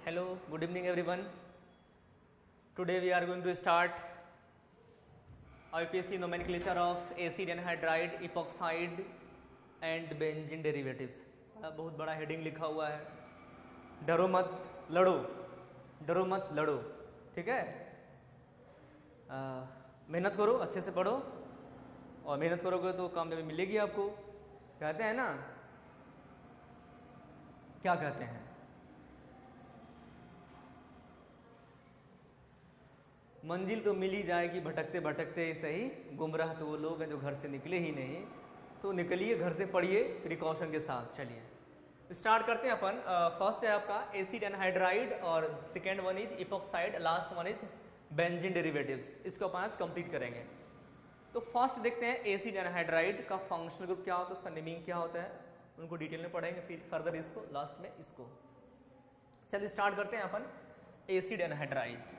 Hello, good evening everyone. Today we are going to start IUPAC nomenclature of acid anhydride, epoxide and benzene derivatives. बहुत बड़ा heading लिखा हुआ है, डरो मत लड़ो, डरो मत लड़ो, ठीक है। मेहनत करो, अच्छे से पढ़ो और मेहनत करोगे तो कामयाबी मिलेगी आपको। कहते हैं ना, क्या कहते हैं, मंजिल तो मिल ही जाएगी भटकते भटकते सही, गुमराह तो वो लोग हैं जो घर से निकले ही नहीं। तो निकलिए घर से, पढ़िए प्रिकॉशन के साथ। चलिए स्टार्ट करते हैं अपन। फर्स्ट है आपका एसिड एनहाइड्राइड और second one is epoxide, last one is benzene derivatives. इसको अपन आज कंप्लीट करेंगे। तो फर्स्ट देखते हैं एसिड एनहाइड्राइड का फंक्शनल ग्रुप क्या होता है, उसका नेमिंग क्या होता है, उनको डिटेल में पढ़ेंगे, फिर फर्दर इसको लास्ट में इसको। चलिए स्टार्ट करते हैं अपन एसिड एनहाइड्राइड।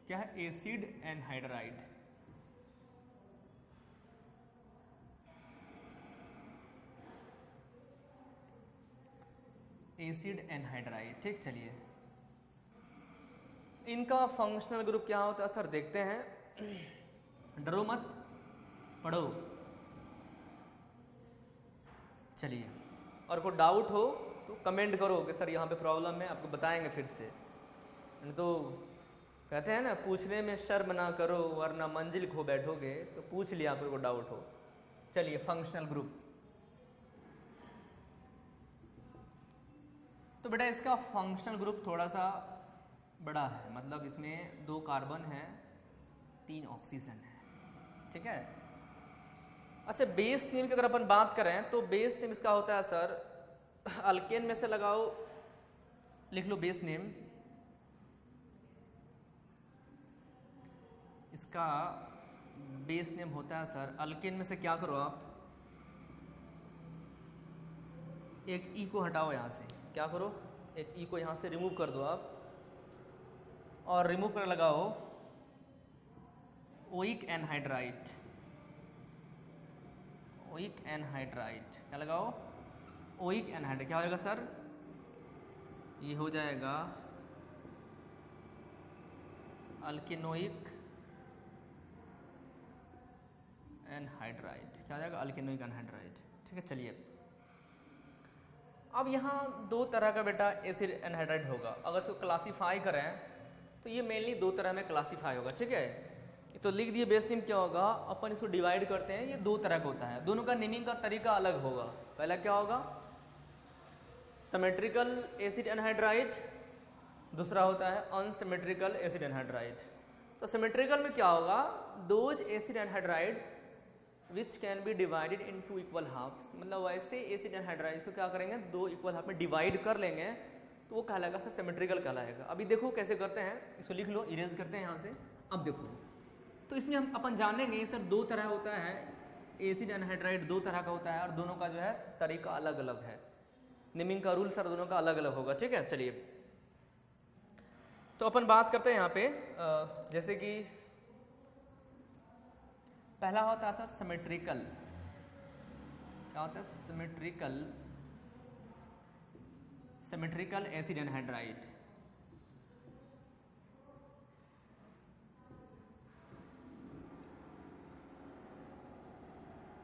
क्या है एसिड एनहाइड्राइड? एसिड एनहाइड्राइड, ठीक। चलिए इनका फंक्शनल ग्रुप क्या होता है सर, देखते हैं। डरो मत, पढ़ो। चलिए, और कोई डाउट हो तो कमेंट करो कि सर यहाँ पे प्रॉब्लम है, आपको बताएंगे फिर से। तो कहते हैं ना, पूछने में शर्म ना करो वरना मंजिल खो बैठोगे। तो पूछ लिया कोई को डाउट हो। चलिए फंक्शनल ग्रुप। तो बेटा इसका फंक्शनल ग्रुप थोड़ा सा बड़ा है, मतलब इसमें 2 कार्बन है, 3 ऑक्सीजन है, ठीक है। अच्छा, बेस नेम की अगर अपन बात करें तो बेस नेम इसका होता है सर, अल्केन में से लगाओ, लिख लो बेस नेम। इसका बेस नेम होता है सर, अल्केन में से क्या करो आप, एक ई को हटाओ यहाँ से। क्या करो, एक ई को यहाँ से रिमूव कर दो आप, और रिमूव कर लगाओ ओइक एनहाइड्राइड। ओइक एनहाइड्राइड क्या लगाओ, ओइक एनहाइड्राइड। क्या हो जाएगा सर, ये हो जाएगा अल्केनोइक एनहाइड्राइड। क्या हो जाएगा, अल्केनोइक एनहाइड्राइड, ठीक है। चलिए अब यहाँ 2 तरह का बेटा एसिड एनहाइड्राइड होगा। अगर इसको क्लासीफाई करें तो ये मेनली 2 तरह में क्लासीफाई होगा, ठीक है। तो लिख दिए बेस नेम क्या होगा, अपन इसको डिवाइड करते हैं, ये 2 तरह का होता है, दोनों का नेमिंग का तरीका अलग होगा। पहला क्या होगा, सिमेट्रिकल एसिड एनहाइड्राइड, दूसरा होता है अनसिमेट्रिकल एसिड एनहाइड्राइड। तो सिमेट्रिकल में क्या होगा, those acid anhydride which can be divided in 2 equal halves. मतलब वैसे एसिड एनहाइड्राइड को क्या करेंगे, 2 इक्वल हाफ में डिवाइड कर लेंगे, तो वो कहलाएगा सर सिमेट्रिकल कहलाएगा। अभी देखो कैसे करते हैं, इसको लिख लो, इरेज करते हैं यहाँ से। अब देखो, तो इसमें हम अपन जानेंगे सर 2 तरह होता है एसिड एनहाइड्राइड, 2 तरह का होता है, और दोनों का जो है तरीका अलग अलग है। नेमिंग का रूल सर दोनों का अलग अलग होगा, ठीक है। चलिए तो अपन बात करते हैं यहाँ पे, जैसे कि पहला होता है सर सिमेट्रिकल। क्या होता है, सिमेट्रिकल, सिमेट्रिकल एसिड एनहाइड्राइड।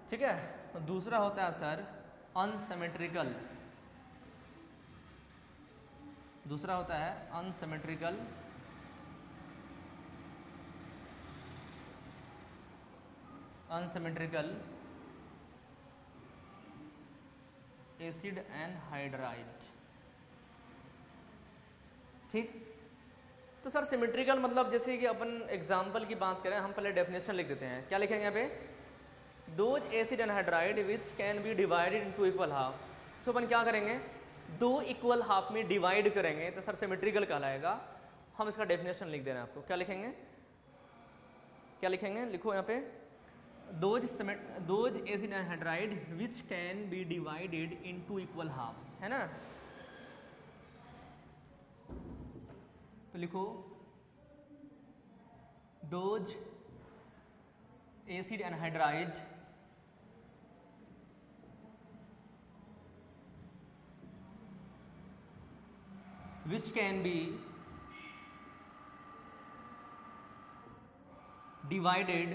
ठीक है। दूसरा होता है सर अनसिमेट्रिकल, दूसरा होता है अनसिमेट्रिकल अनसिमेट्रिकल एसिड एनहाइड्राइड, ठीक। तो सर सिमेट्रिकल मतलब, जैसे कि अपन एग्जांपल की बात करें, हम पहले डेफिनेशन लिख देते हैं। क्या लिखेंगे यहाँ पे, those acid anhydride which can be divided into equal half. So अपन क्या करेंगे, 2 इक्वल हाफ में डिवाइड करेंगे तो सर सिमेट्रिकल कहलाएगा। हम इसका डेफिनेशन लिख दे रहे हैं आपको। क्या लिखेंगे, क्या लिखेंगे, लिखो यहाँ पे, those acid anhydride which can be divided in 2 equal halves, है ना। तो लिखो those acid anhydride which can be divided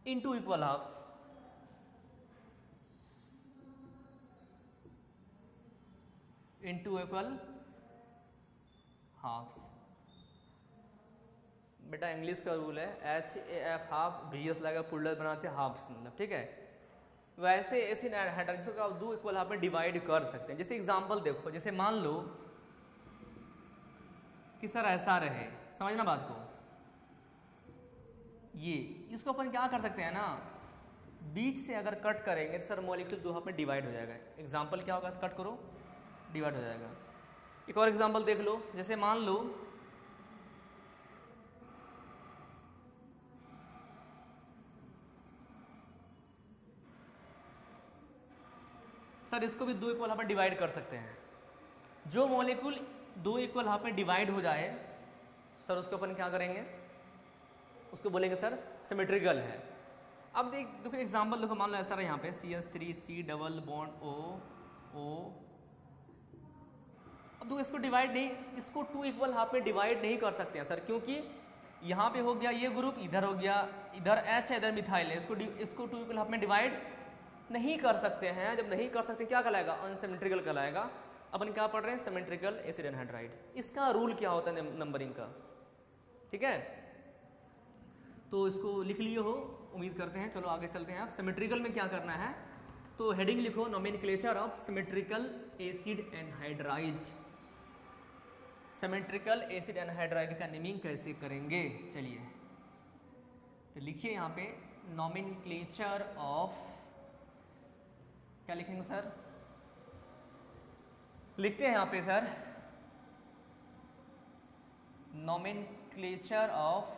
into equal halves. बेटा इंग्लिश का रूल है HAF हाफ, VS लगा पुल्लर बनाते हैं हाफ्स मतलब, ठीक है। वैसे एसिड एंड हाइड्रोजन को आप दो इक्वल हाफ में डिवाइड कर सकते हैं। जैसे एग्जांपल देखो, जैसे मान लो कि सर ऐसा रहे, समझना बात को, ये इसको अपन क्या कर सकते हैं ना, बीच से अगर कट करेंगे तो सर मॉलिक्यूल दो हाफ में डिवाइड हो जाएगा। एग्जांपल क्या होगा, कट करो डिवाइड हो जाएगा। एक और एग्जांपल देख लो, जैसे मान लो सर इसको भी दो इक्वल हाफ में डिवाइड कर सकते हैं। जो मॉलिक्यूल दो इक्वल हाफ में डिवाइड हो जाए सर उसको अपन क्या करेंगे, उसको बोलेंगे सर सिमेट्रिकल है। अब देखो एग्जांपल देखो, मान लो ऐसा रहा यहाँ पे CH3C डबल बॉन्ड O। अब देखो इसको डिवाइड नहीं, इसको टू इक्वल हाफ में डिवाइड नहीं कर सकते हैं सर, क्योंकि यहाँ पे हो गया ये ग्रुप, इधर हो गया, इधर H है इधर मिथाइल है, इसको टू इक्वल हाफ में डिवाइड नहीं कर सकते हैं। जब नहीं कर सकते क्या कहलाएगा, अनसिमेट्रिकल कहलाएगा। अपन क्या पढ़ रहे हैं, सिमेट्रिकल एसिड एनहाइड्राइड। इसका रूल क्या होता है नंबरिंग का, ठीक है, तो इसको लिख लिए हो उम्मीद करते हैं। चलो आगे चलते हैं। आप सिमेट्रिकल में क्या करना है, तो हेडिंग लिखो nomenclature of symmetrical acid anhydride. Symmetrical acid anhydride का नेमिंग कैसे करेंगे, चलिए तो लिखिए यहाँ पे नोमेनक्लेचर ऑफ, क्या लिखेंगे सर, लिखते हैं यहाँ पे sir nomenclature of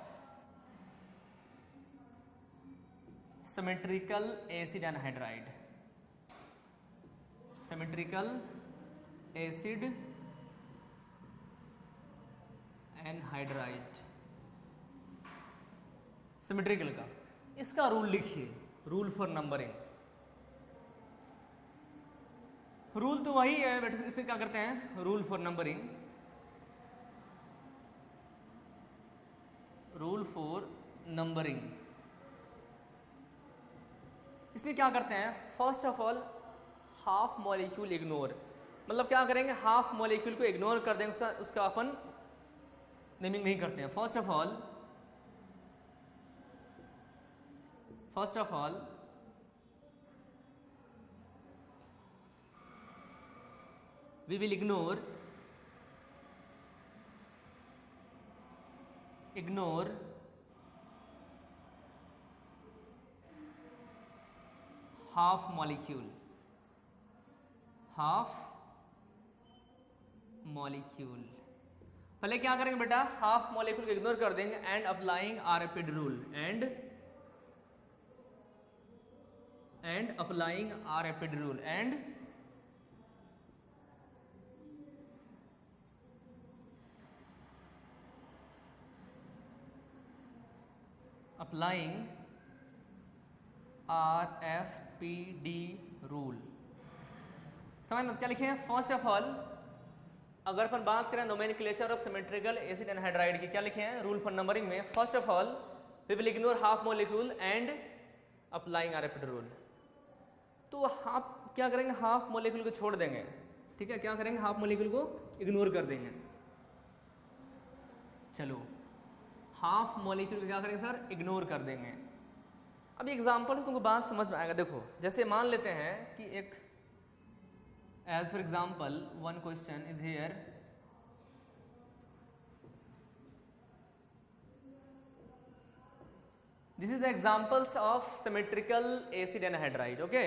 symmetrical acid anhydride. Symmetrical acid anhydride symmetrical का, इसका रूल लिखिए, रूल फॉर नंबरिंग। रूल तो वही है बट इससे क्या करते हैं, rule for numbering, rule for numbering. इसमें क्या करते हैं, first of all half molecule ignore, मतलब क्या करेंगे, हाफ मॉलिक्यूल को इग्नोर कर देंगे, उसका अपन नेमिंग नहीं करते हैं। First of all we will ignore half molecule, पहले क्या करेंगे बेटा, हाफ मॉलिक्यूल को इग्नोर कर देंगे and applying rapid rule, and applying rapid rule and applying RFPD rule. समझ में क्या लिखे हैं, फर्स्ट ऑफ ऑल अगर अपन बात करें nomenclature of symmetrical acid anhydride की, क्या लिखे हैं रूल फॉर नंबरिंग में, first of all we will ignore half molecule and applying rapid rule. तो हाफ क्या करेंगे, हाफ मॉलिक्यूल को छोड़ देंगे, ठीक है, क्या करेंगे, हाफ मॉलिक्यूल को इग्नोर कर देंगे। चलो हाफ मॉलिक्यूल को क्या करेंगे सर, इग्नोर कर देंगे। अब एग्जांपल से तुमको बात समझ में आएगा। देखो जैसे मान लेते हैं कि एक, as for example one question is here, this is the examples of symmetrical acid anhydride. Okay,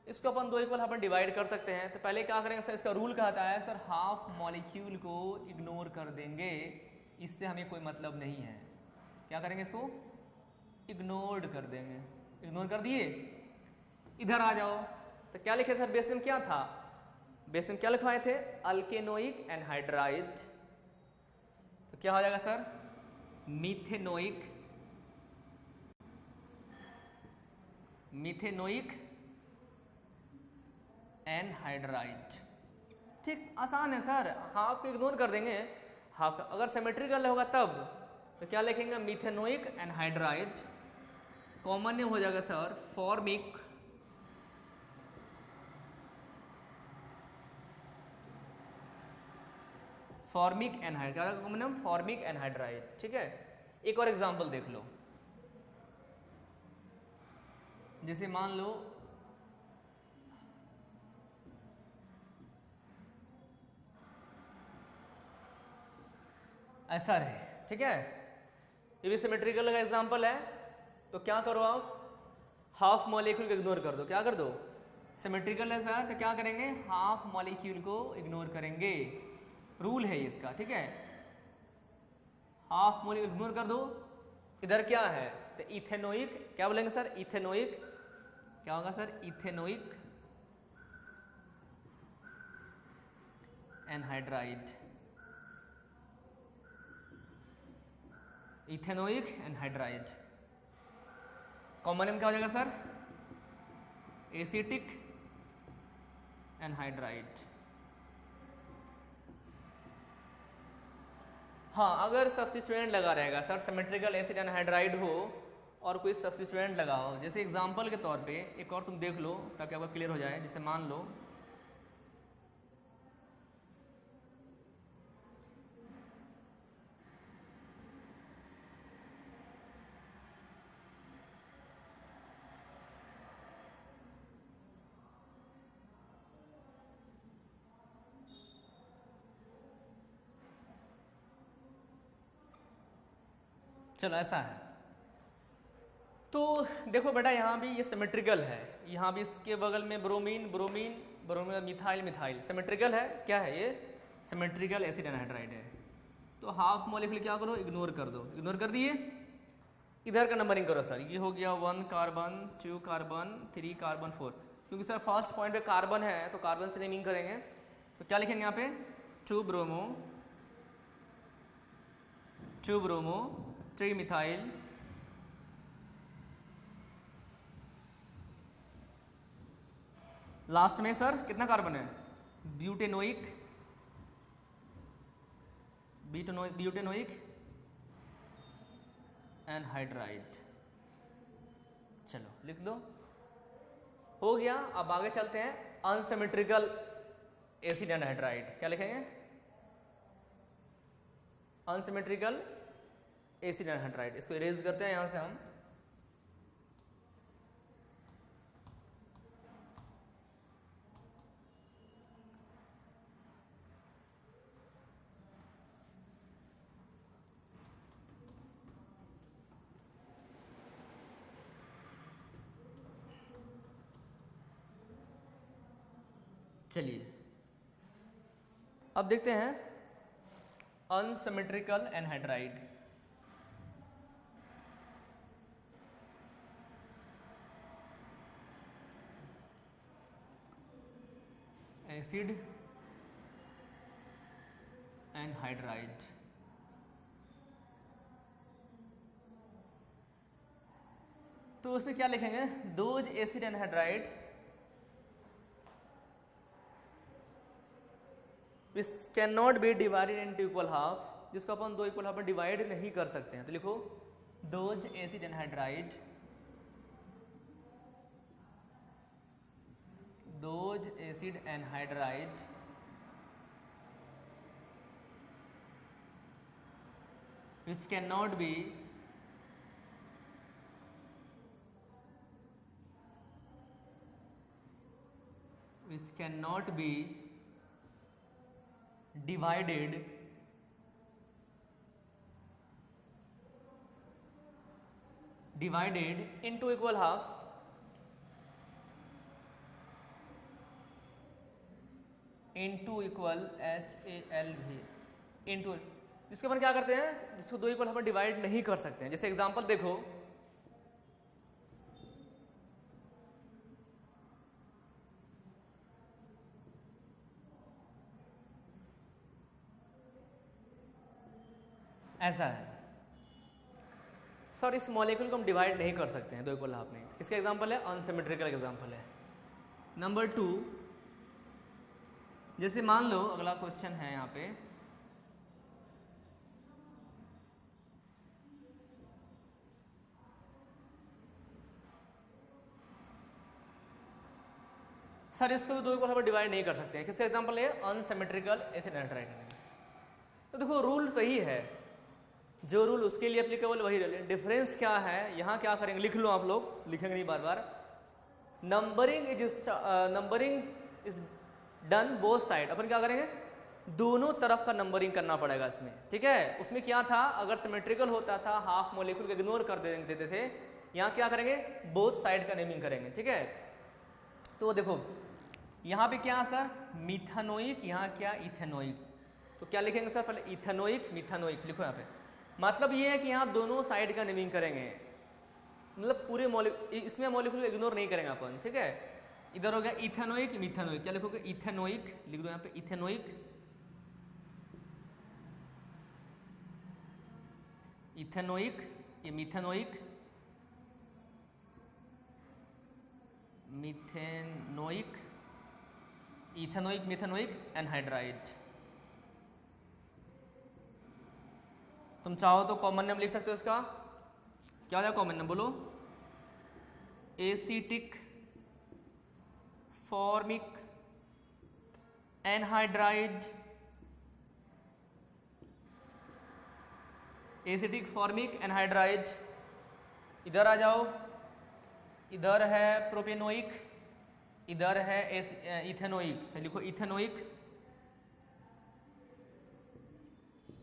इसको अपन दो इक्वल हाफ में डिवाइड कर सकते हैं। तो पहले क्या करेंगे सर, इसका रूल कहता है सर हाफ मॉलिक्यूल को इग्नोर कर देंगे, इससे हमें कोई मतलब नहीं है। क्या करेंगे, इसको इग्नोर्ड कर देंगे। इग्नोर कर दिए, इधर आ जाओ। तो क्या लिखे सर, बेस नेम क्या था, बेस नेम क्या लिखवाए थे, अल्केनोइक एनहाइड्राइड। तो क्या हो जाएगा सर, मीथेनोइक मिथेनोइक एनहाइड्राइड। ठीक, आसान है सर, हाफ को इग्नोर कर देंगे, हाफ का अगर सिमेट्रिकल होगा तब तो क्या लिखेंगे, मिथेनोइक एनहाइड्राइड। कॉमन नेम हो जाएगा सर फॉर्मिक एनहाइड, क्या कॉमन नेम, फॉर्मिक एनहाइड्राइड। ठीक है, एक और एग्जांपल देख लो, जैसे मान लो ऐसा रहे, ठीक है, ये भी सिमेट्रिकल का एग्जांपल है। तो क्या करो आप, हाफ मॉलिक्यूल को इग्नोर कर दो, क्या कर दो, सिमेट्रिकल है सर तो क्या करेंगे, हाफ मॉलिक्यूल को इग्नोर करेंगे, रूल है ये इसका। ठीक है, हाफ मॉलिक्यूल इग्नोर कर दो। इधर क्या है, तो इथेनोइक, क्या बोलेंगे सर, इथेनोइक, क्या होगा sir, ethanoic anhydride, ethanoic anhydride. Common name क्या हो जाएगा सर, एसिटिक एनहाइड्राइड। हाँ, अगर सब्स्टिट्यूएंट लगा रहेगा सर, सिमेट्रिकल एसिड एनहाइड्राइड हो और कोई सब्स्टिट्यूएंट लगा हो, जैसे एग्जांपल के तौर पे एक और तुम देख लो ताकि आपको क्लियर हो जाए। जैसे मान लो चलो ऐसा है, तो देखो बेटा यहाँ भी ये सिमेट्रिकल है, यहाँ भी इसके बगल में bromine bromine bromine, methyl methyl, symmetrical है, क्या है ये, सिमेट्रिकल एसिड एनहाइड्राइड है। तो हाफ मॉलिक्यूल क्या करो, इग्नोर कर दो, इग्नोर कर दिए। इधर का नंबरिंग करो सर, ये हो गया 1 कार्बन 2 कार्बन 3 कार्बन 4, क्योंकि सर फर्स्ट पॉइंट पे कार्बन है तो कार्बन से नेमिंग करेंगे, तो क्या लिखेंगे यहाँ पे, 2 ब्रोमो 3 मिथाइल, लास्ट में सर कितना कार्बन है, ब्यूटेनोइक एनहाइड्राइड। चलो लिख दो, हो गया। अब आगे चलते हैं, अनसिमेट्रिकल एसिड एनहाइड्राइड, क्या लिखेंगे, अनसिमेट्रिकल एसिड एनहाइड्राइड। इसको इरेज करते हैं यहां से हम, चलिए अब देखते हैं अनसिमेट्रिकल एनहाइड्राइड। एसिड एनहाइड्राइड, तो उसमें क्या लिखेंगे, those acid anhydride which can not be divided into equal halves, जिसको अपन 2 इक्वल हाफ में डिवाइड नहीं कर सकते हैं। तो लिखो those acid anhydride, those acid anhydride which cannot be divided into equal halves into equal HALV into, जिसके अपन क्या करते हैं, जिसको 2 इक्वल हाफ में डिवाइड नहीं कर सकते हैं। जैसे एग्जांपल देखो, ऐसा है सर इस मॉलिक्यूल को हम डिवाइड नहीं कर सकते हैं दो इक्वल हाफ में। किसका एग्जांपल है? अनसिमेट्रिकल एग्जांपल है। नंबर 2, जैसे मान लो अगला क्वेश्चन है यहाँ पे, सर इसको भी दो इक्वल हाफ में डिवाइड नहीं कर सकते हैं। किसका एग्जांपल है? Unsymmetrical acid anhydride. तो देखो रूल सही है, जो रूल उसके लिए एप्लीकेबल वही रूल है। डिफरेंस क्या है? यहाँ क्या करेंगे, लिख लो आप लोग, लिखेंगे नहीं बार बार। Numbering is done both side. अपन क्या करेंगे? दोनों तरफ का नंबरिंग करना पड़ेगा इसमें, ठीक है। उसमें क्या था, अगर सिमेट्रिकल होता था हाफ मॉलिक्यूल को इग्नोर कर देते थे। यहाँ क्या करेंगे? बोथ साइड का नेमिंग करेंगे, ठीक है। तो देखो यहाँ पे क्या सर, मिथानोइक, यहाँ क्या इथेनोइक। तो क्या लिखेंगे सर? पहले इथेनोइक मिथानोइक लिखो यहाँ पे। मतलब ये है कि यहाँ दोनों साइड का नेमिंग करेंगे, मतलब पूरे इसमें मॉलिक्यूल को इग्नोर नहीं करेंगे अपन, ठीक है। इधर हो गया इथेनोइक मिथानोइक। क्या लिखोगे? इथेनोइक लिख दो यहाँ पे, इथेनोइक, इथेनोइक, ये methanoic, methanoic, ethanoic methanoic anhydride. तुम चाहो तो कॉमन नेम लिख सकते हो इसका। क्या हो जाएगा कॉमन नेम? बोलो। Acetic formic anhydride, acetic formic anhydride. इधर आ जाओ, इधर है प्रोपेनोइक, इधर है इथेनोइक। तो लिखो ethanoic,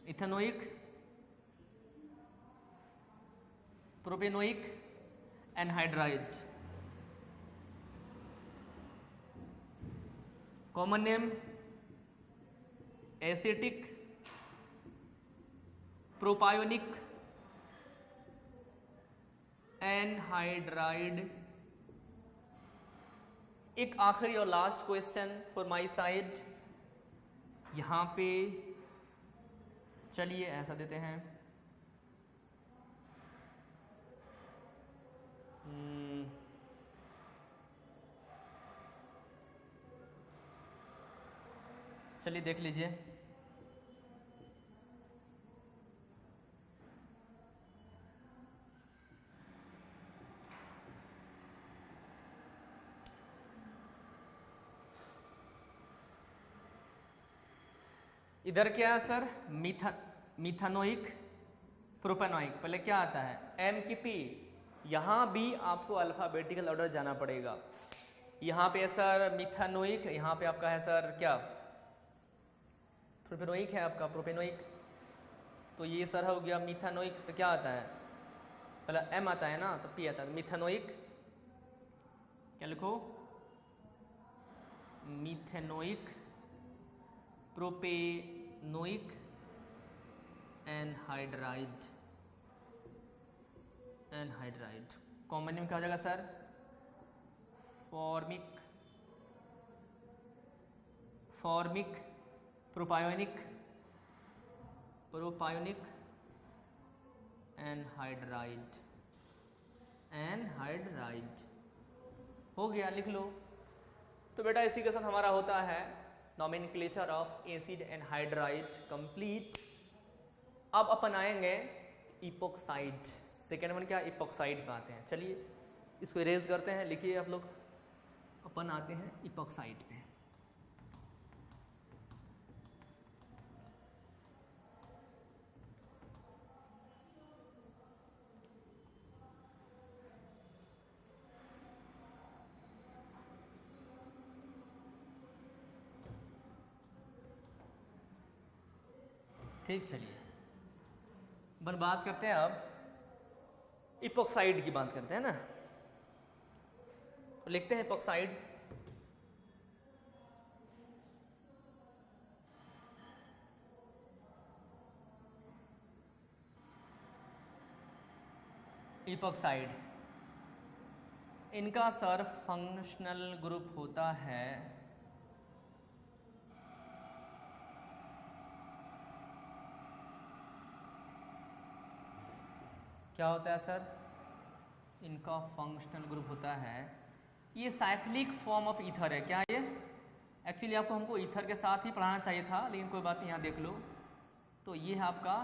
ethanoic, propanoic anhydride. Common name acetic propionic anhydride. एक आखिरी और last question for my side, यहां पे चलिए ऐसा देते हैं, चलिए देख लीजिए। इधर क्या है सर? मिथानोइक प्रोपेनोइक। पहले क्या आता है? एम की पी। यहां भी आपको अल्फाबेटिकल ऑर्डर जाना पड़ेगा। यहां पे सर मिथानोइक, यहां पे आपका है सर क्या? प्रोपेनोइक है आपका, प्रोपेनोइक। तो ये सर हो गया मिथानोइक। तो क्या आता है? पहले एम आता है ना, तो पी आता है। मिथानोइक, क्या लिखो? Methanoic, propanoic anhydride, anhydride. Common name क्या हो जाएगा sir? Formic, formic propionic, propionic anhydride, anhydride. हो गया, लिख लो। तो बेटा इसी के साथ हमारा होता है nomenclature of acid anhydride complete. अब अपन आएंगे इपोक्साइड। सेकेंड वन क्या? इपोक्साइड पे आते हैं। चलिए इसको इरेज करते हैं, लिखिए आप लोग। अपन आते हैं इपोक्साइड पे। ठीक, चलिए अपन बात करते हैं अब इपोक्साइड की बात करते हैं ना। तो लिखते हैं इपोक्साइड। इपोक्साइड, इनका सर फंक्शनल ग्रुप होता है क्या होता है सर, इनका फंक्शनल ग्रुप होता है, ये साइक्लिक फॉर्म ऑफ ईथर है। क्या ये, एक्चुअली आपको हमको ईथर के साथ ही पढ़ाना चाहिए था, लेकिन कोई बात नहीं, यहाँ देख लो। तो ये है आपका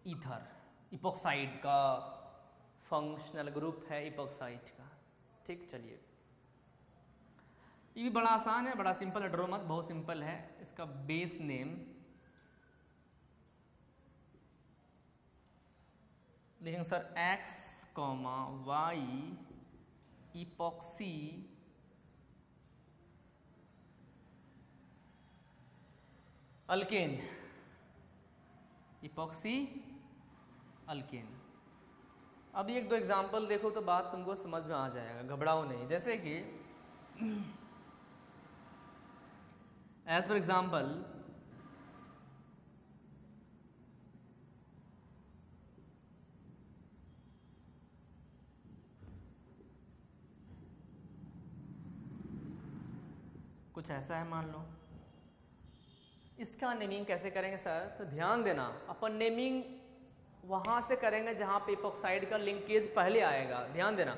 ईथर, इपॉक्साइड का फंक्शनल ग्रुप है इपॉक्साइड का। ठीक, चलिए ये भी बड़ा आसान है, बड़ा सिंपल है, डरो मत, बहुत सिंपल है। इसका बेस नेम लिखेंगे sir X, Y epoxy alkane, epoxy alkane. अब एक दो एग्जाम्पल देखो तो बात तुमको समझ में आ जाएगा, घबराओ नहीं। जैसे कि एज फॉर एग्जाम्पल कुछ ऐसा है, मान लो। इसका नेमिंग कैसे करेंगे सर, तो ध्यान देना, अपन नेमिंग वहां से करेंगे जहां पे इपॉक्साइड का लिंकेज पहले आएगा। ध्यान देना,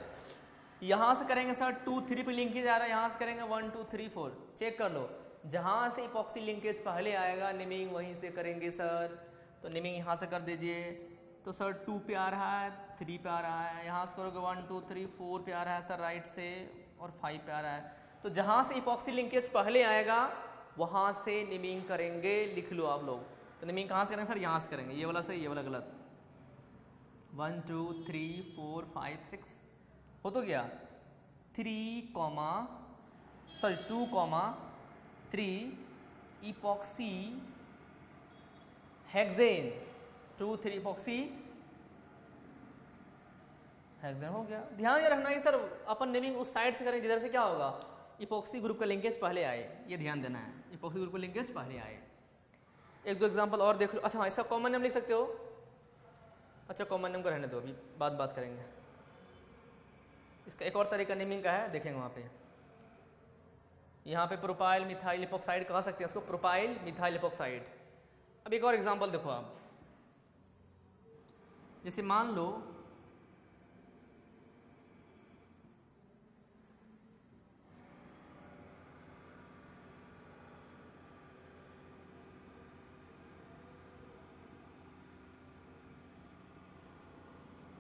यहां से करेंगे सर 2 3 पे लिंकेज आ रहा है, यहां से करेंगे 1 2 3 4। चेक कर लो, जहां से इपॉक्सी लिंकेज पहले आएगा नेमिंग वहीं से करेंगे सर। तो नेमिंग यहां से कर दीजिए, तो सर 2 पे आ रहा है, 3 पे आ रहा है, यहां से करोगे 1 2 3 4 पे आ रहा है सर राइट से, और 5 पे आ रहा है। तो जहां से इपॉक्सी लिंकेज पहले आएगा वहां से नेमिंग करेंगे। लिख लो आप लोग, तो नेमिंग कहां से करेंगे सर, यहां से करेंगे। ये वाला सही, ये वाला गलत। 1 2 3 4 5 6 हो तो गया। 2, 3 इपॉक्सी हेक्सेन, 2 3 इपॉक्सी हेक्सेन हो गया। ध्यान ये रखना कि सर अपन नेमिंग उस साइड से करें जिधर से क्या होगा, इपॉक्सी ग्रुप का लिंकेज पहले आए। ये ध्यान देना है, इपॉक्सी ग्रुप का लिंकेज पहले आए। एक दो एग्जांपल और देख लो। अच्छा हाँ, इसका कॉमन नेम लिख सकते हो। अच्छा कॉमन नेम को रहने दो, अभी बात करेंगे। इसका एक और तरीका नेमिंग का है, देखेंगे वहाँ पे। यहाँ पे प्रोपाइल मिथाइल इपॉक्साइड कह सकते हैं इसको, प्रोपाइल मिथाइल इपॉक्साइड। अब एक और एग्जांपल देखो आप, जैसे मान लो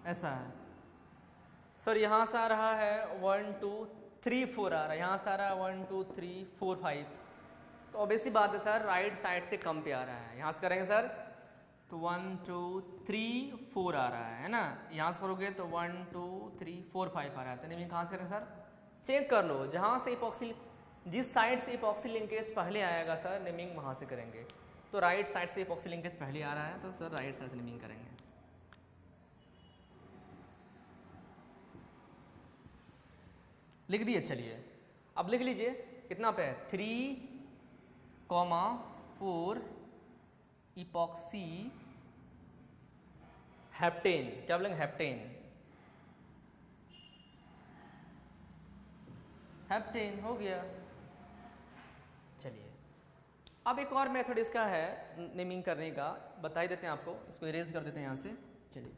ऐसा है सर, यहाँ से आ रहा है 1 2 3 4 आ रहा है, यहाँ से आ रहा है 1 2 3 4 5। तो ऑब्वियसली बात है सर राइट साइड से कम पे आ रहा है। यहाँ से करेंगे सर तो 1 2 3 4 आ रहा है ना। यहाँ से करोगे तो 1 2 3 4 5 आ रहा है। तो नेमिंग कहाँ से करेंगे सर, चेक कर लो, जहाँ से इपॉक्सी, जिस साइड से इपॉक्सी लिंकेज पहले आएगा सर नेमिंग वहाँ से करेंगे। तो राइट साइड से इपॉक्सी लिंकेज पहले आ रहा है तो सर राइट साइड से नेमिंग करेंगे। लिख दिए, चलिए अब लिख लीजिए कितना पे है, 3, 4 इपॉक्सी हेप्टेन। क्या बोलेंगे, हेप्टेन, हेप्टेन हो गया। चलिए अब एक और मेथड इसका है नेमिंग करने का, बता ही देते हैं आपको, इसको इरेज कर देते हैं यहाँ से। चलिए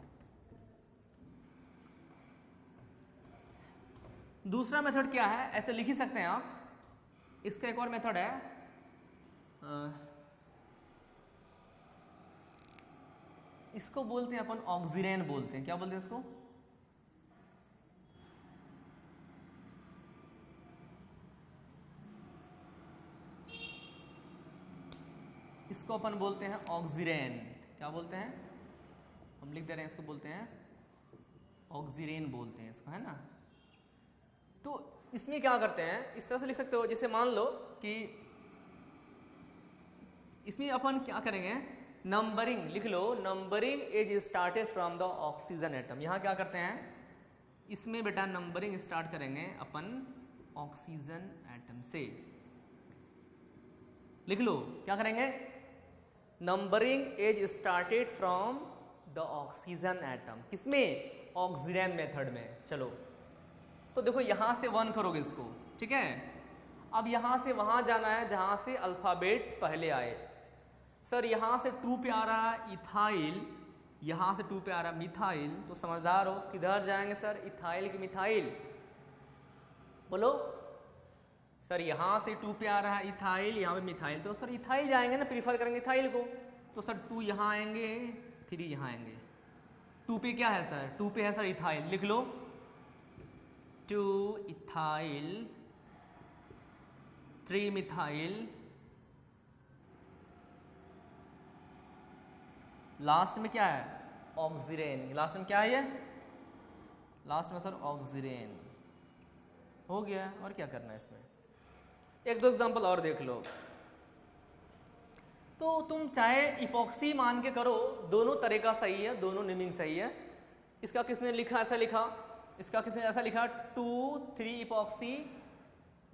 दूसरा मेथड क्या है, ऐसे लिख ही सकते हैं आप। इसका एक और मेथड है, इसको बोलते हैं अपन ऑक्सीरेन बोलते हैं। क्या बोलते हैं इसको, इसको अपन बोलते हैं ऑक्सीरेन। क्या बोलते हैं, हम लिख दे रहे हैं, इसको बोलते हैं ऑक्सीरेन बोलते हैं इसको, है ना। तो इसमें क्या करते हैं, इस तरह से लिख सकते हो, जैसे मान लो कि इसमें अपन क्या करेंगे, नंबरिंग लिख लो, numbering is started from the oxygen atom. यहाँ क्या करते हैं, इसमें बेटा नंबरिंग स्टार्ट करेंगे अपन ऑक्सीजन एटम से। लिख लो क्या करेंगे, numbering is started from the oxygen atom. किसमें, ऑक्सीजन मेथड में। चलो तो देखो यहां से 1 करोगे इसको, ठीक है। अब यहां से वहां जाना है जहां से अल्फाबेट पहले आए। सर यहाँ से 2 पे आ रहा है इथाइल, यहाँ से 2 पे आ रहा है मिथाइल, तो समझदार हो किधर जाएंगे सर, इथाइल की मिथाइल, बोलो सर। यहाँ से 2 पे आ रहा है इथाइल, यहाँ पे मिथाइल, तो सर इथाइल जाएंगे ना, प्रीफर करेंगे इथाइल को। तो सर 2 यहाँ आएंगे, 3 यहाँ आएंगे। 2 पे क्या है सर, 2 पे है सर इथाइल, लिख लो 2 इथाइल 3 मिथाइल, लास्ट में क्या है ऑक्सीरेन, लास्ट में क्या है ये, लास्ट में सर ऑक्सीरेन। हो गया, और क्या करना है इसमें, एक दो एग्जांपल और देख लो। तो तुम चाहे इपॉक्सी मान के करो, दोनों तरीका सही है, दोनों नेमिंग सही है। इसका किसने लिखा, ऐसा लिखा, इसका किसने ऐसा लिखा 2,3 इपॉक्सी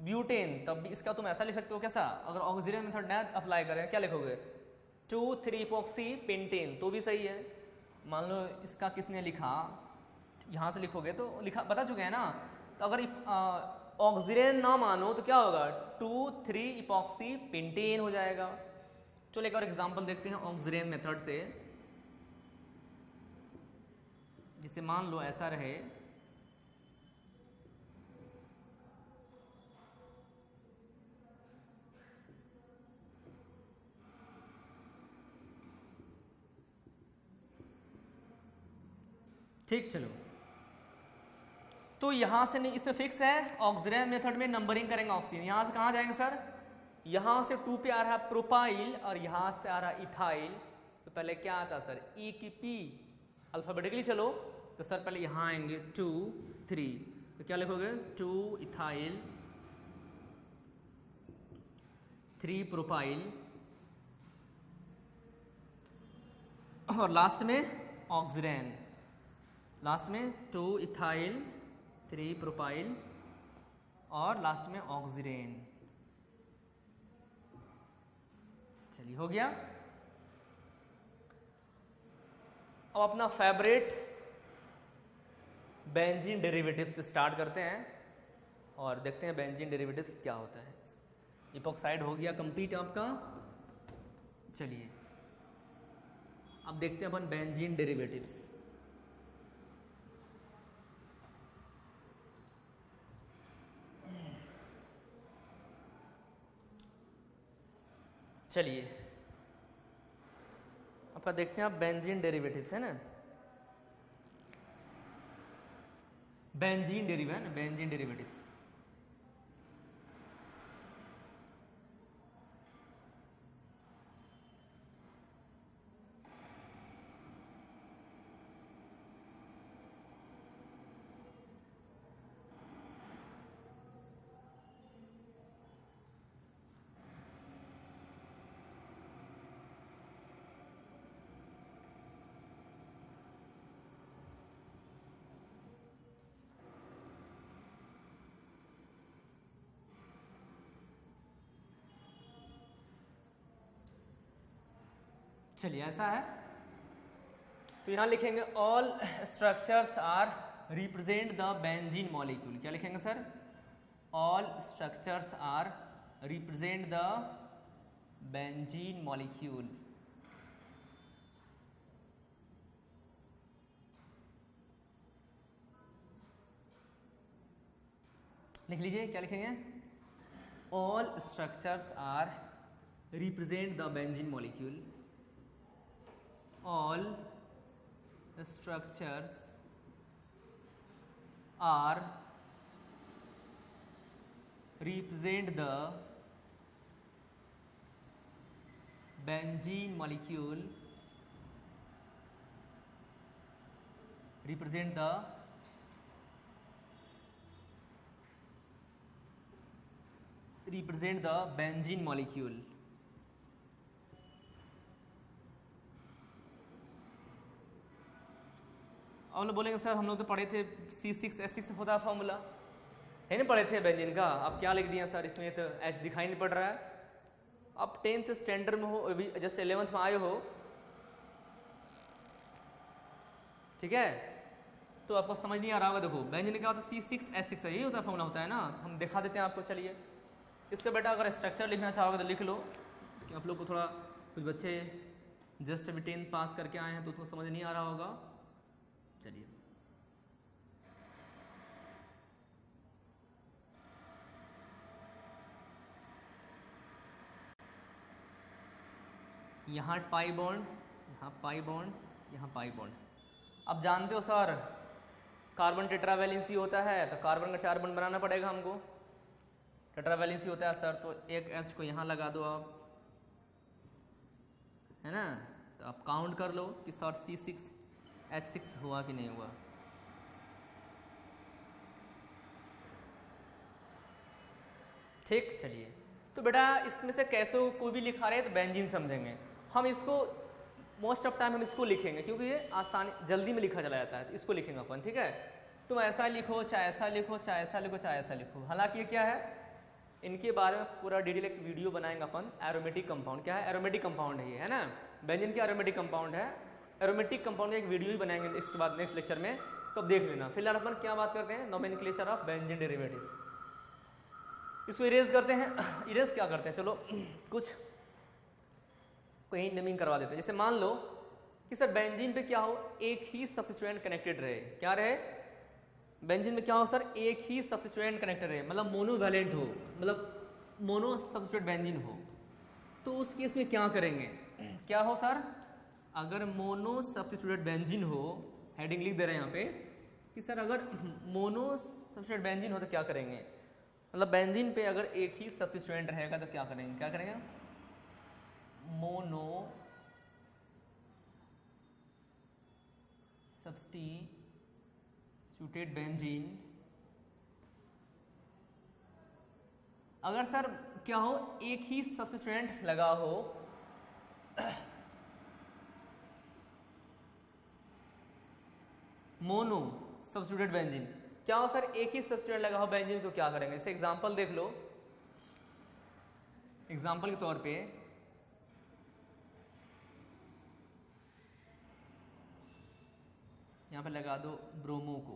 ब्यूटेन, तब भी इसका तुम ऐसा लिख सकते हो कैसा, अगर ऑक्सीजन मेथड ना अप्लाई करें क्या लिखोगे 2,3 इपॉक्सी पेंटेन, तो भी सही है। मान लो इसका किसने लिखा, यहाँ से लिखोगे तो लिखा बता चुके हैं ना। तो अगर ऑक्सीजन ना मानो तो क्या होगा 2,3 इपॉक्सी पेंटेन हो जाएगा। चलो एक और एग्जांपल देखते हैं ऑक्सीजन मेथड से, जिसे मान लो ऐसा रहे ठीक। चलो तो यहां से नहीं, इससे फिक्स है ऑक्सीजन मेथड में नंबरिंग करेंगे ऑक्सीजन। यहां से कहां जाएंगे सर, यहां से 2 पे आ रहा है प्रोपाइल और यहां से आ रहा है इथाइल, तो पहले क्या आता है सर ई की पी अल्फाबेटिकली। चलो तो सर पहले यहां आएंगे 2, 3, तो क्या लिखोगे 2 इथाइल 3 प्रोपाइल और लास्ट में ऑक्सीजन, लास्ट में 2 इथाइल 3 प्रोपाइल और लास्ट में ऑक्सीजन। चलिए हो गया। अब अपना फेवरेट बेंजीन डेरिवेटिव्स से स्टार्ट करते हैं और देखते हैं बेंजीन डेरिवेटिव्स क्या होता है। इपॉक्साइड हो गया कंप्लीट आपका। चलिए अब देखते हैं अपन बेंजीन डेरिवेटिव्स। चलिए आपका देखते हैं आप बेंजीन डेरिवेटिव्स है ना, बेंजीन डेरिवेटिव है ना, बेंजीन डेरिवेटिव्स। चलिए ऐसा है तो यहां लिखेंगे all structures are represent the benzene molecule. क्या लिखेंगे sir, all structures are represent the benzene molecule. लिख लीजिए क्या लिखेंगे, all structures are represent the benzene molecule. all structures are represent the benzene molecule, represent the benzene molecule। और लोग बोलेंगे sir हम लोग तो पढ़े थे C6H6 होता है फॉर्मूला, है ना पढ़े थे बेंजीन का, आप क्या लिख दिया सर इसमें तो H दिखाई नहीं पड़ रहा है। आप 10th स्टैंडर्ड में हो, जस्ट 11th में आए हो, ठीक है, तो आपको समझ नहीं आ रहा होगा। देखो बेंजीन का तो C6H6 यही होता है फॉर्मूला होता है ना, हम दिखा देते हैं आपको। चलिए इसका बेटा अगर स्ट्रक्चर लिखना चाहोगे तो लिख लो कि आप लोग को थोड़ा कुछ बच्चे जस्ट अभी 10th पास करके आए हैं तो उसको समझ नहीं आ रहा होगा। चलिए, यहाँ पाई बॉन्ड, यहाँ पाई बॉन्ड, यहाँ पाई बॉन्ड। अब जानते हो सर कार्बन टेट्रावैलेंसी होता है तो कार्बन का 4 बॉन्ड बनाना पड़ेगा हमको। टेट्रावैलेंसी होता है सर तो एक H को यहाँ लगा दो आप, है ना। तो आप काउंट कर लो कि सर C6H6 हुआ कि नहीं हुआ। ठीक, चलिए। तो बेटा इसमें से कैसे कोई भी लिखा रहे तो बेंजीन समझेंगे हम इसको। मोस्ट ऑफ टाइम हम इसको लिखेंगे क्योंकि ये आसानी जल्दी में लिखा चला जाता है, तो इसको लिखेंगे अपन। ठीक है, तुम ऐसा लिखो, चाहे ऐसा लिखो, चाहे ऐसा लिखो, चाहे ऐसा लिखो। हालांकि ये क्या है, इनके बारे में पूरा डिटेल एक वीडियो बनाएंगे अपन। एरोमेटिक कंपाउंड क्या है, एरोमेटिक कंपाउंड है ये, है ना। बेंजीन क्या एरोमेटिक कंपाउंड है। एरोमेटिक कंपाउंड का एक वीडियो ही बनाएंगे इसके बाद नेक्स्ट लेक्चर में, तो अब देख लेना। फिलहाल अपन क्या बात करते हैं, नोमेनक्लेचर ऑफ बेंजीन डेरिवेटिव्स। इसको इरेज करते हैं। इरेज क्या करते हैं, चलो कुछ कहीं नेमिंग करवा देते हैं। जैसे मान लो कि सर बेंजीन पे क्या हो, एक ही सब्स्टिट्यूएंट कनेक्टेड रहे। क्या रहे, बेंजीन में क्या हो सर, एक ही सब्स्टिट्यूएंट कनेक्टेड रहे, मतलब मोनोवैलेंट हो, मतलब मोनो सब्स्टिट्यूएंट बेंजीन हो। तो उस केस में क्या करेंगे, क्या हो सर, अगर मोनो सब्स्टिट्यूएंट बेंजीन हो, हेडिंग लिख दे रहे हैं यहाँ पे कि सर अगर मोनो सब्स्टिट्यूएंट बेंजीन हो तो क्या करेंगे, मतलब बेंजीन पे अगर एक ही सब्स्टिट्यूएंट रहेगा तो क्या करेंगे, क्या करेंगे, मोनो सब्स्टिट्यूटेड बेंजीन। अगर सर क्या हो, एक ही सब्स्टिट्यूएंट लगा हो, मोनो सब्स्टिट्यूटेड बेंजीन, क्या हो सर, एक ही सब्स्टिट्यूएंट लगा हो बेंजीन, तो क्या करेंगे। जैसे एग्जांपल देख लो, एग्जांपल के तौर पे यहाँ पे लगा दो ब्रोमो को,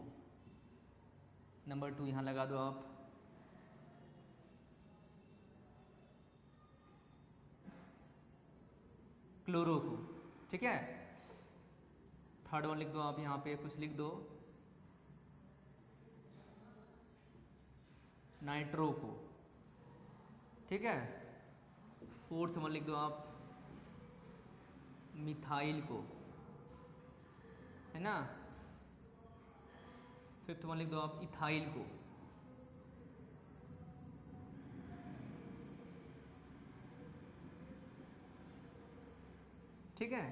नंबर 2 यहाँ लगा दो आप क्लोरो को, ठीक है। थर्ड वन लिख दो आप, यहाँ पे कुछ लिख दो नाइट्रो को, ठीक है। फोर्थ वन लिख दो आप मिथाइल को, है ना। फिफ्थ वन लिख दो आप इथाइल को, ठीक है।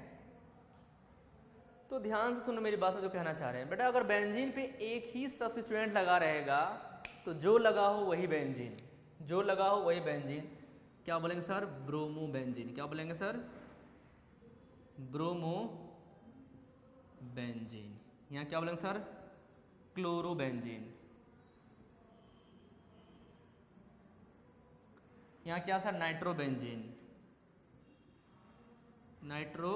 तो ध्यान से सुनो मेरी बात, जो कहना चाह रहे हैं बेटा, अगर बेंजीन पे एक ही सब्स्टिट्यूएंट लगा रहेगा तो जो लगा हो वही बेंजीन, जो लगा हो वही बेंजीन। क्या बोलेंगे सर, ब्रोमो बेंजीन। क्या बोलेंगे सर, ब्रोमो बेंजीन। यहाँ क्या बोलेंगे सर, क्लोरो बेंजीन। यहाँ क्या sir, nitro benzene, nitro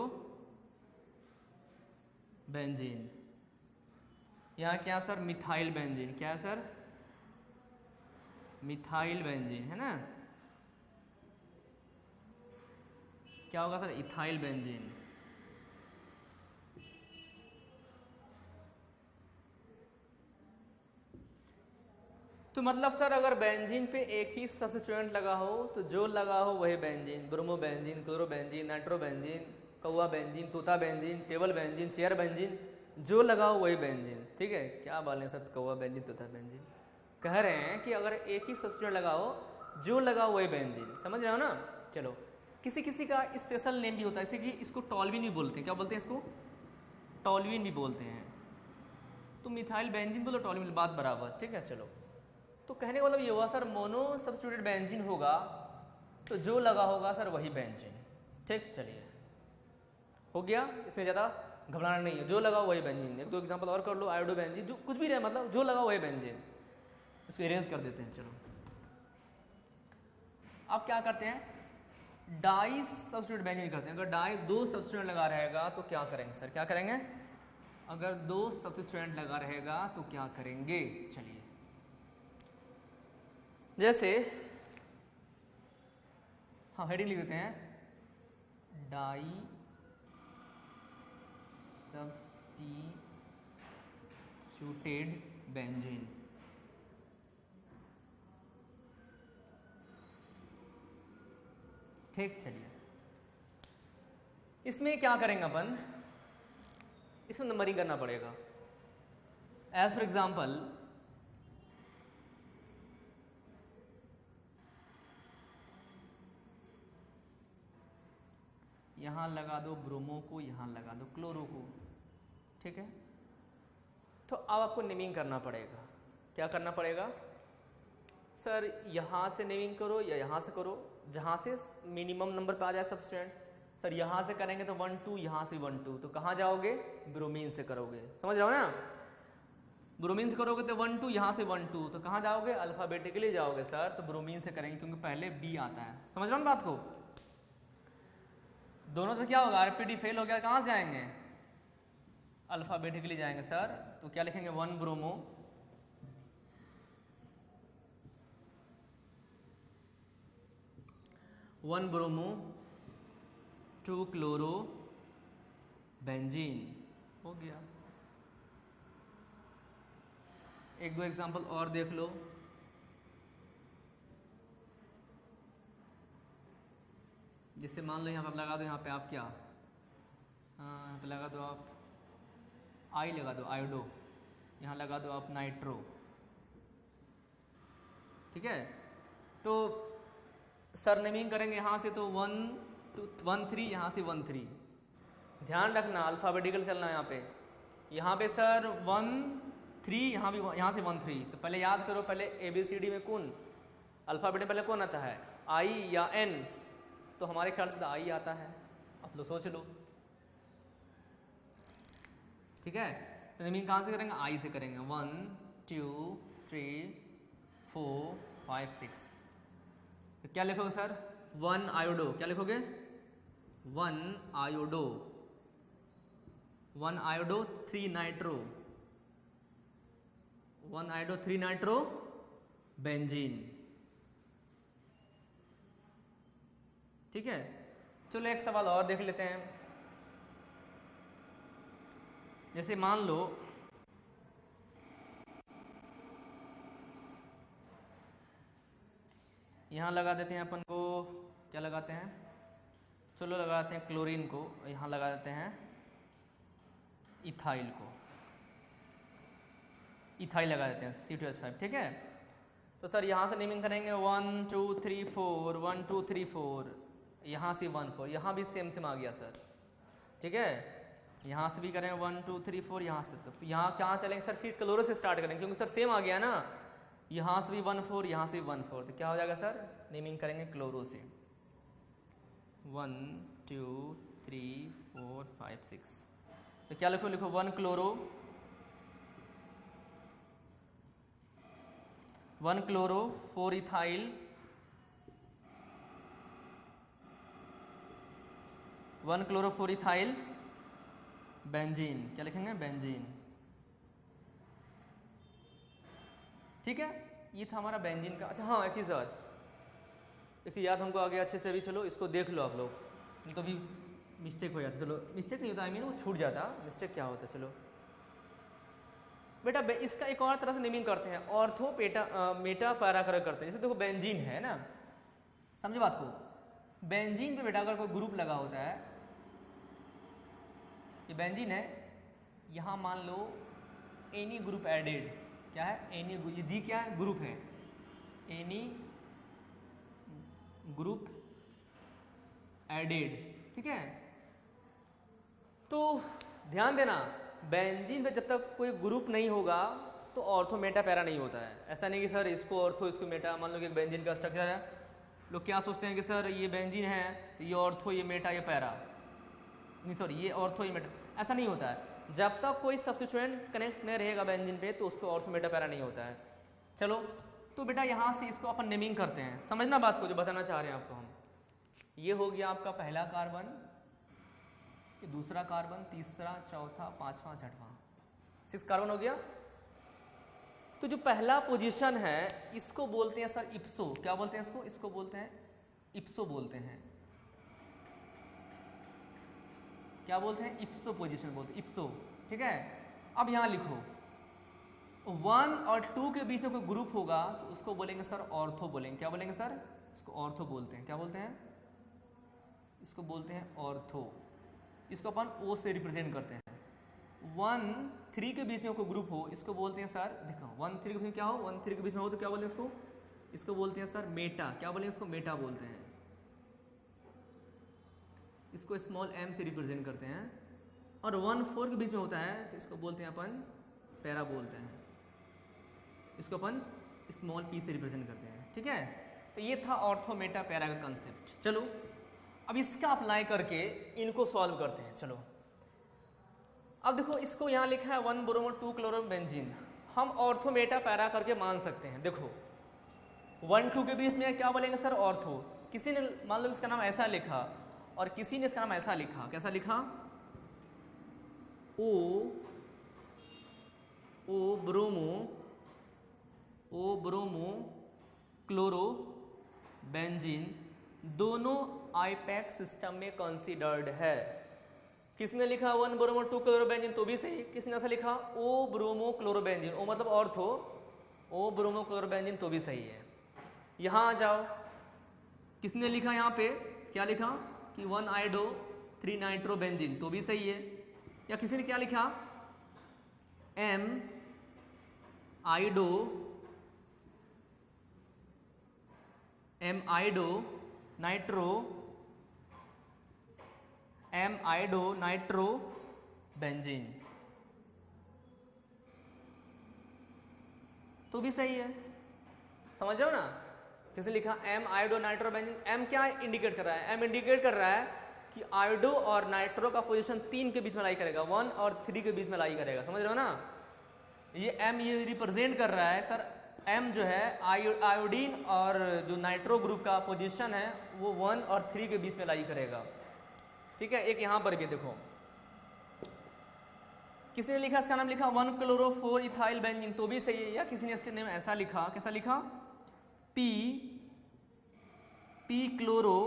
benzene. यहाँ क्या सर, मिथाइल बेंजीन। क्या है सर, मिथाइल बेंजीन, है ना। क्या होगा सर, इथाइल बेंजीन। तो मतलब सर अगर बेंजीन पे एक ही सब्स्टिट्यूएंट लगा हो तो जो लगा हो वही benzene, bromo benzene, chloro benzene, nitro benzene, कौवा बेंजीन, तोता benzene, table benzene, chair benzene, जो लगा हो वही बेंजीन, ठीक है। क्या बोलें सर, कौवा बेंजीन, तोता बेंजीन। कह रहे हैं कि अगर एक ही सब्स्टिट्यूएंट लगा हो, जो लगा हो वही बेंजीन, समझ रहे हो ना। चलो, किसी किसी का स्पेशल नेम भी होता है, जैसे कि इसको टॉल्विन भी बोलते हैं। क्या बोलते हैं इसको, टॉल्विन भी बोलते हैं। तो मिथाइल बेंजीन बोलो, टॉल्विन, बात बराबर, ठीक है। चलो, तो कहने का मतलब ये हुआ सर, मोनो सब्स्टिट्यूटेड बेंजीन होगा तो जो लगा होगा सर वही बेंजीन, ठीक। चलिए, हो गया, इसमें ज़्यादा घबराना नहीं है, जो लगा वही बेंजीन। एक दो एग्जांपल और कर लो, आयोडो बेंजीन, जो कुछ भी रहे, मतलब जो लगा वही बेंजीन। इसको इरेज कर देते हैं। चलो, अब क्या करते हैं, डाई सब्स्टिट्यूटेड बेंजीन करते हैं। अगर डाई दो सब्स्टिट्यूएंट लगा रहेगा तो क्या करेंगे सर, क्या करेंगे, अगर दो सब्स्टिट्यूएंट लगा रहेगा तो क्या करेंगे। चलिए, जैसे हाँ हेडिंग लिख देते हैं, डाई सब्स्टिट्यूटेड बेंजीन। ठीक, चलिए इसमें क्या करेंगे अपन, इसमें नंबरिंग करना पड़ेगा। एज फॉर एग्जाम्पल यहां लगा दो ब्रोमो को, यहां लगा दो क्लोरो को, ठीक है। तो अब आपको नेमिंग करना पड़ेगा। क्या करना पड़ेगा सर, यहां से नेमिंग करो या यहां से करो, जहां से मिनिमम नंबर पे आ जाए सब स्टूडेंट। सर यहां से करेंगे तो 1 2, यहां से 1 2, तो कहां जाओगे, ब्रोमीन से करोगे, समझ रहे हो ना। ब्रोमीन से करोगे तो 1 2, यहां से 1 2, तो कहां जाओगे, अल्फाबेटिकली जाओगे सर, तो ब्रोमीन से करेंगे क्योंकि पहले बी आता है। समझ रहे हो ना बात को। दोनों में क्या होगा, आरपीडी फेल हो गया, कहां से आएंगे, अल्फाबेटिकली जाएंगे सर। तो क्या लिखेंगे, 1 ब्रोमो, 1 ब्रोमो 2 क्लोरो बेंजीन, हो गया। एक दो एग्जांपल और देख लो। जैसे मान लो यहाँ पे आप लगा दो, यहाँ पे आप क्या, यहाँ पे लगा दो आप आई लगा दो, आयोडो, यहाँ लगा दो आप नाइट्रो, ठीक है। तो सर नेमिंग करेंगे यहाँ से तो 1 2 1 3, यहाँ से 1 3, ध्यान रखना अल्फाबेटिकल चलना है यहाँ पे। यहाँ पे सर 1 3, यहाँ भी यहाँ से 1 3। तो पहले याद करो, पहले ABCD में कौन अल्फाबेट में पहले कौन आता है, आई या एन, तो हमारे ख्याल से आई आता है, आप लोग सोच लो, ठीक है। तो नेमिंग कहाँ से करेंगे, आई से करेंगे। 1 2 3 4 5 6। तो क्या लिखोगे सर, 1 आयोडो, क्या लिखोगे, 1 iodo, 1 iodo 3 nitro, 1 iodo 3 nitro benzene, ठीक है। चलो एक सवाल और देख लेते हैं। जैसे मान लो यहां लगा देते हैं अपन को, क्या लगाते हैं, चलो लगाते हैं क्लोरीन को, यहां लगा देते हैं इथाइल को, इथाइल लगा देते हैं C2H5, ठीक है। तो सर यहाँ से नेमिंग करेंगे 1 2 3 4, 1 2 3 4, यहाँ से 1 4, यहाँ भी सेम सेम आ गया सर, ठीक है। यहाँ से भी करेंगे 1 2 3 4, यहाँ से, तो यहाँ क्या चलेंगे सर, फिर क्लोरो से स्टार्ट करेंगे क्योंकि सर सेम आ गया ना, यहाँ से भी 1 4, यहाँ से भी 1 4, तो क्या हो जाएगा सर, नेमिंग करेंगे क्लोरो से 1 2 3 4 5 6। तो क्या लिखो, लिखो 1 chloro, 1 chloro 4 ethyl, 1 chloro 4 ethyl benzene, क्या लिखेंगे, बेंजीन, ठीक है। ये था हमारा बेंजीन का। अच्छा हाँ, एक चीज़ और, एक चीज़ याद हमको आ गया अच्छे से भी, चलो इसको देख लो आप लोग, तो भी मिस्टेक हो जाता, चलो मिस्टेक नहीं होता, आई मीन वो छूट जाता, मिस्टेक क्या होता है, चलो बेटा इसका एक और तरह से नेमिंग करते हैं, ऑर्थो मेटा पैरा करके करते हैं। जैसे देखो बेंजीन है ना, समझे बात को, बेंजीन पे बेटा अगर कोई ग्रुप लगा होता है, ये बेंजीन है, यहाँ मान लो एनी ग्रुप एडेड, क्या है, एनी, ये जी क्या है, ग्रुप है, एनी ग्रुप एडेड, ठीक है। तो ध्यान देना, बेंजीन पे जब तक कोई ग्रुप नहीं होगा तो ऑर्थो मेटा पैरा नहीं होता है। ऐसा नहीं कि सर इसको ऑर्थो इसको मेटा, मान लो कि बेंजीन का स्ट्रक्चर है, लोग क्या सोचते हैं कि सर ये बेंजीन है, ये ऑर्थो, ये मेटा, ये पैरा, नहीं सॉरी ये ऑर्थो ये मेटा, ऐसा नहीं होता है। जब तक कोई सब्स्टिट्यूएंट कनेक्ट नहीं रहेगा बेंजीन पे तो उस पर ऑर्थो मेटा पैरा नहीं होता है। चलो तो बेटा यहाँ से इसको अपन नेमिंग करते हैं, समझना बात को जो बताना चाह रहे हैं आपको हम। ये हो गया आपका पहला कार्बन, ये दूसरा कार्बन, तीसरा, चौथा, पांचवा, छठवां, 6 कार्बन हो गया। तो जो पहला पोजीशन है इसको बोलते हैं सर इप्सो, क्या बोलते हैं इसको, इसको बोलते हैं इप्सो बोलते हैं, क्या बोलते हैं, इप्सो पोजीशन बोलते हैं, इप्सो। ठीक है, अब यहाँ लिखो 1 और 2 के बीच में कोई ग्रुप होगा तो उसको बोलेंगे सर ऑर्थो बोलेंगे। क्या बोलेंगे सर, इसको ऑर्थो बोलते हैं। क्या बोलते हैं, इसको बोलते हैं ऑर्थो। इसको अपन ओ से रिप्रेजेंट करते हैं। 1 3 के बीच में कोई ग्रुप हो इसको बोलते हैं सर, देखो 1 3 के बीच में क्या हो, 1 3 के बीच में हो तो क्या बोलते हैं इसको, इसको बोलते हैं सर मेटा। क्या बोलेंगे इसको, मेटा बोलते हैं। इसको स्मॉल m से रिप्रेजेंट करते हैं। और 1 4 के बीच में होता है तो इसको बोलते हैं अपन पैरा बोलते हैं। इसको अपन स्मॉल p से रिप्रेजेंट करते हैं। ठीक है, तो ये था ऑर्थो मेटा पैरा का कंसेप्ट। चलो अब इसका अप्लाई करके इनको सॉल्व करते हैं। चलो अब देखो, इसको यहाँ लिखा है 1 ब्रोमो 2 क्लोरोबेंजीन। हम ऑर्थो मेटा पैरा करके मान सकते हैं। देखो 1 2 के बीच में क्या बोलेंगे सर, ऑर्थो। किसी ने मान लो इसका नाम ऐसा लिखा और किसी ने इसका नाम ऐसा लिखा, कैसा लिखा, ओ ब्रोमो क्लोरो बेंजीन दोनों आईपैक सिस्टम में कंसीडर्ड है। किसने लिखा 1 ब्रोमो 2 क्लोरोबेंजीन, तो भी सही। किसने ऐसा लिखा ओ ब्रोमो क्लोरोबेंजीन, ओ मतलब ऑर्थो, ओ ब्रोमो क्लोरोबेंजीन, तो भी सही है। यहां आ जाओ, किसने लिखा यहाँ पे, क्या लिखा कि 1 आयोडो 3 नाइट्रोबेंजीन, तो भी सही है। या किसी ने क्या लिखा M आयोडो नाइट्रो बेंजीन, तो भी सही है। समझ रहे हो ना, किसने लिखा M iodo nitro benzene. M क्या इंडिकेट कर रहा है, M इंडिकेट कर रहा है कि आयोडो और नाइट्रो का पोजीशन 3 के बीच में लाई करेगा, 1 और 3 के बीच में लाई करेगा। समझ रहे हो ना, ये M ये रिप्रेजेंट कर रहा है सर, M जो है आयोडीन और जो नाइट्रो ग्रुप का पोजीशन है वो 1 और 3 के बीच में लाई करेगा। ठीक है, एक यहां पर भी देखो, किसने लिखा, इसका नाम लिखा 1 क्लोरो 4 इथाइल बेंजीन, तो भी सही है। या किसी ने इसके नाम ऐसा लिखा, कैसा लिखा, पी क्लोरो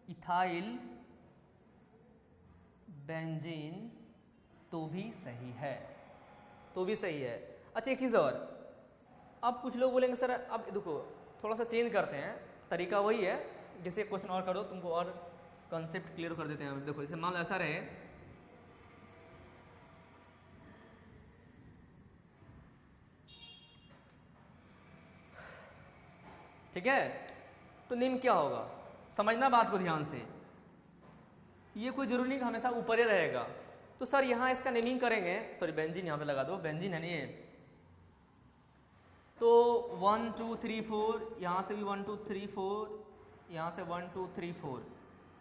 इथाइल बेंजीन, तो भी सही है, तो भी सही है। अच्छा एक चीज़ और, अब कुछ लोग बोलेंगे सर, अब देखो थोड़ा सा चेंज करते हैं, तरीका वही है, जैसे क्वेश्चन और कर दो तुमको और कंसेप्ट क्लियर कर देते हैं। देखो जैसे मान लो ऐसा रहे, ठीक है, तो नेम क्या होगा, समझना बात को ध्यान से। ये कोई जरूरी नहीं कि हमेशा ऊपर ही रहेगा। तो सर यहाँ इसका नेमिंग करेंगे, सॉरी बेंजीन यहाँ पे लगा दो, बेंजीन है नहीं ये, तो 1 2 3 4, यहाँ से भी 1 2 3 4, यहाँ से 1 2 3 4।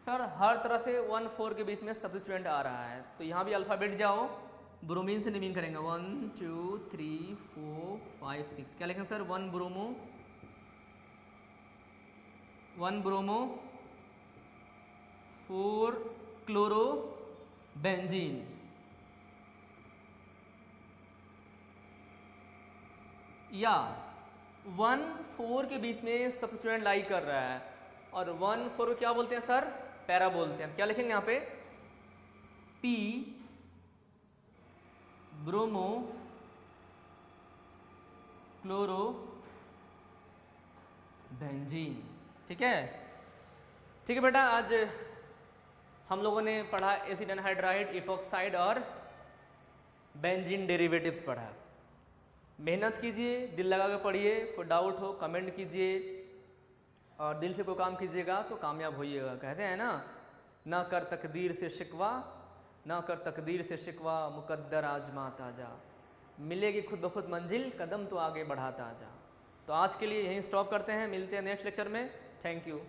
सर हर तरह से 1 4 के बीच में सब्स्टिट्यूएंट आ रहा है, तो यहाँ भी अल्फ़ाबेट जाओ, ब्रोमीन से नेमिंग करेंगे 1 2 3 4 5 6। क्या लिखेंगे सर, 1 ब्रोमो 4 क्लोरो बेंजीन। या 1 4 के बीच में सब्स्टिट्यूएंट लाई कर रहा है और 1 4 क्या बोलते हैं सर, पैरा बोलते हैं। क्या लिखेंगे यहाँ पे, P ब्रोमो क्लोरो बेंजीन। ठीक है, ठीक है बेटा, आज हम लोगों ने पढ़ा एसिड एनहाइड्राइड, इपॉक्साइड और बेंजीन डेरिवेटिव्स पढ़ा। मेहनत कीजिए, दिल लगा के पढ़िए, कोई डाउट हो कमेंट कीजिए और दिल से कोई काम कीजिएगा तो कामयाब होइएगा। कहते हैं ना कर तकदीर से शिकवा, ना कर तकदीर से शिकवा, मुकद्दर आजमाता जा, मिलेगी खुद ब खुद मंजिल, कदम तो आगे बढ़ाता जा। तो आज के लिए यहीं स्टॉप करते हैं, मिलते हैं नेक्स्ट लेक्चर में। Thank you.